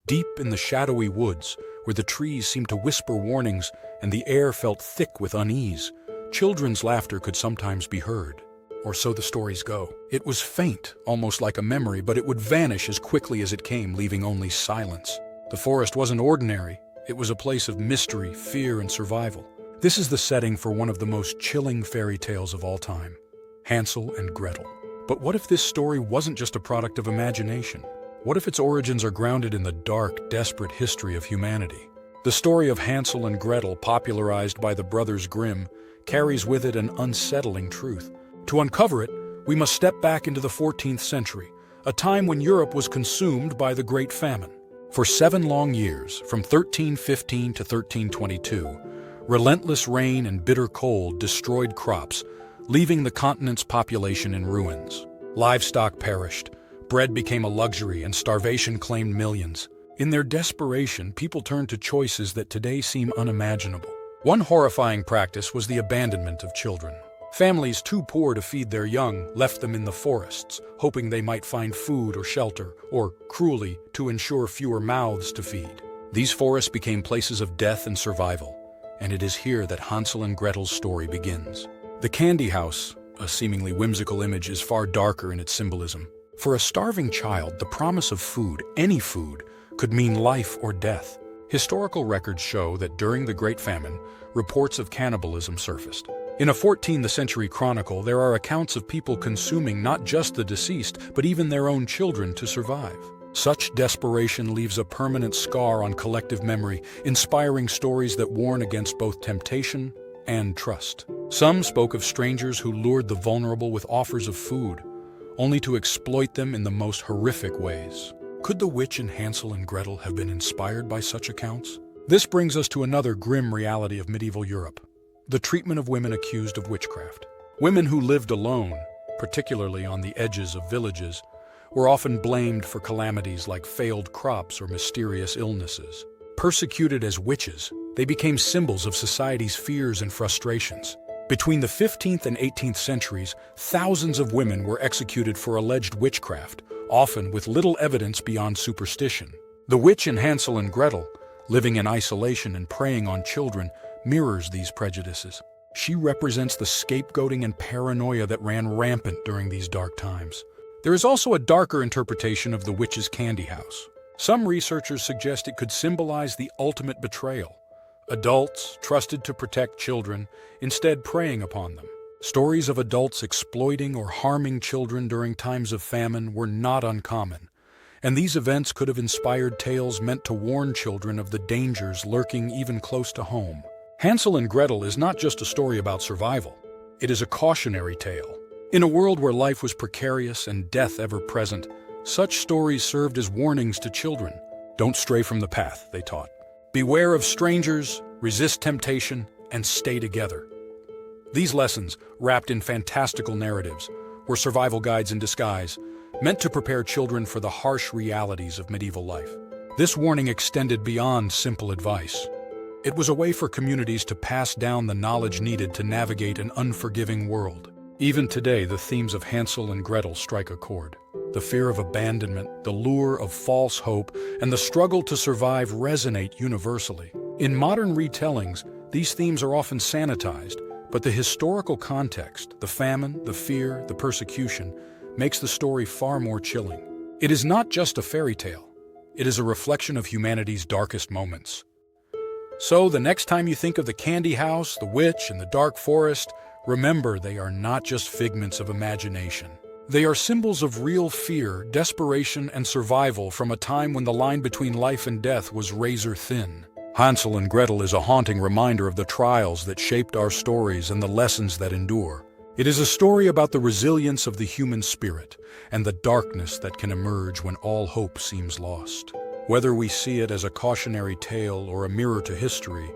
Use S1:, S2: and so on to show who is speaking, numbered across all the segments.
S1: deep in the shadowy woods, where the trees seemed to whisper warnings and the air felt thick with unease, children's laughter could sometimes be heard. Or so the stories go. It was faint, almost like a memory, but it would vanish as quickly as it came, leaving only silence. The forest wasn't ordinary. It was a place of mystery, fear, and survival. This is the setting for one of the most chilling fairy tales of all time, Hansel and Gretel. But what if this story wasn't just a product of imagination? What if its origins are grounded in the dark, desperate history of humanity? The story of Hansel and Gretel, popularized by the brothers Grimm, carries with it an unsettling truth. To uncover it, we must step back into the 14th century, a time when Europe was consumed by the Great Famine. For 7 long years, from 1315 to 1322, relentless rain and bitter cold destroyed crops, leaving the continent's population in ruins. Livestock perished, bread became a luxury, and starvation claimed millions. In their desperation, people turned to choices that today seem unimaginable. One horrifying practice was the abandonment of children. Families too poor to feed their young left them in the forests, hoping they might find food or shelter, or, cruelly, to ensure fewer mouths to feed. These forests became places of death and survival, and it is here that Hansel and Gretel's story begins. The candy house, a seemingly whimsical image, is far darker in its symbolism. For a starving child, the promise of food, any food, could mean life or death. Historical records show that during the Great Famine, reports of cannibalism surfaced. In a 14th century chronicle, there are accounts of people consuming not just the deceased, but even their own children to survive. Such desperation leaves a permanent scar on collective memory, inspiring stories that warn against both temptation and trust. Some spoke of strangers who lured the vulnerable with offers of food, only to exploit them in the most horrific ways. Could the witch in Hansel and Gretel have been inspired by such accounts? This brings us to another grim reality of medieval Europe: the treatment of women accused of witchcraft. Women who lived alone, particularly on the edges of villages, were often blamed for calamities like failed crops or mysterious illnesses. Persecuted as witches, they became symbols of society's fears and frustrations. Between the 15th and 18th centuries, thousands of women were executed for alleged witchcraft, often with little evidence beyond superstition. The witch in Hansel and Gretel, living in isolation and preying on children, mirrors these prejudices. She represents the scapegoating and paranoia that ran rampant during these dark times. There is also a darker interpretation of the witch's candy house. Some researchers suggest it could symbolize the ultimate betrayal. Adults, trusted to protect children, instead preying upon them. Stories of adults exploiting or harming children during times of famine were not uncommon, and these events could have inspired tales meant to warn children of the dangers lurking even close to home. Hansel and Gretel is not just a story about survival. It is a cautionary tale. In a world where life was precarious and death ever present, such stories served as warnings to children. Don't stray from the path, they taught. Beware of strangers, resist temptation, and stay together. These lessons, wrapped in fantastical narratives, were survival guides in disguise, meant to prepare children for the harsh realities of medieval life. This warning extended beyond simple advice. It was a way for communities to pass down the knowledge needed to navigate an unforgiving world. Even today, the themes of Hansel and Gretel strike a chord. The fear of abandonment, the lure of false hope, and the struggle to survive resonate universally. In modern retellings, these themes are often sanitized, but the historical context, the famine, the fear, the persecution, makes the story far more chilling. It is not just a fairy tale. It is a reflection of humanity's darkest moments. So, the next time you think of the candy house, the witch, and the dark forest, remember they are not just figments of imagination. They are symbols of real fear, desperation, and survival from a time when the line between life and death was razor thin. Hansel and Gretel is a haunting reminder of the trials that shaped our stories and the lessons that endure. It is a story about the resilience of the human spirit and the darkness that can emerge when all hope seems lost. Whether we see it as a cautionary tale or a mirror to history,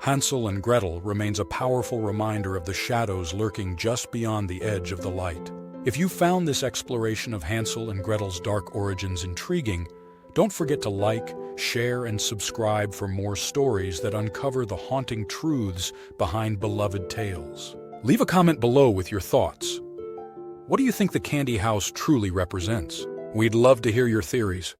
S1: Hansel and Gretel remains a powerful reminder of the shadows lurking just beyond the edge of the light. If you found this exploration of Hansel and Gretel's dark origins intriguing, don't forget to like, share, and subscribe for more stories that uncover the haunting truths behind beloved tales. Leave a comment below with your thoughts. What do you think the candy house truly represents? We'd love to hear your theories.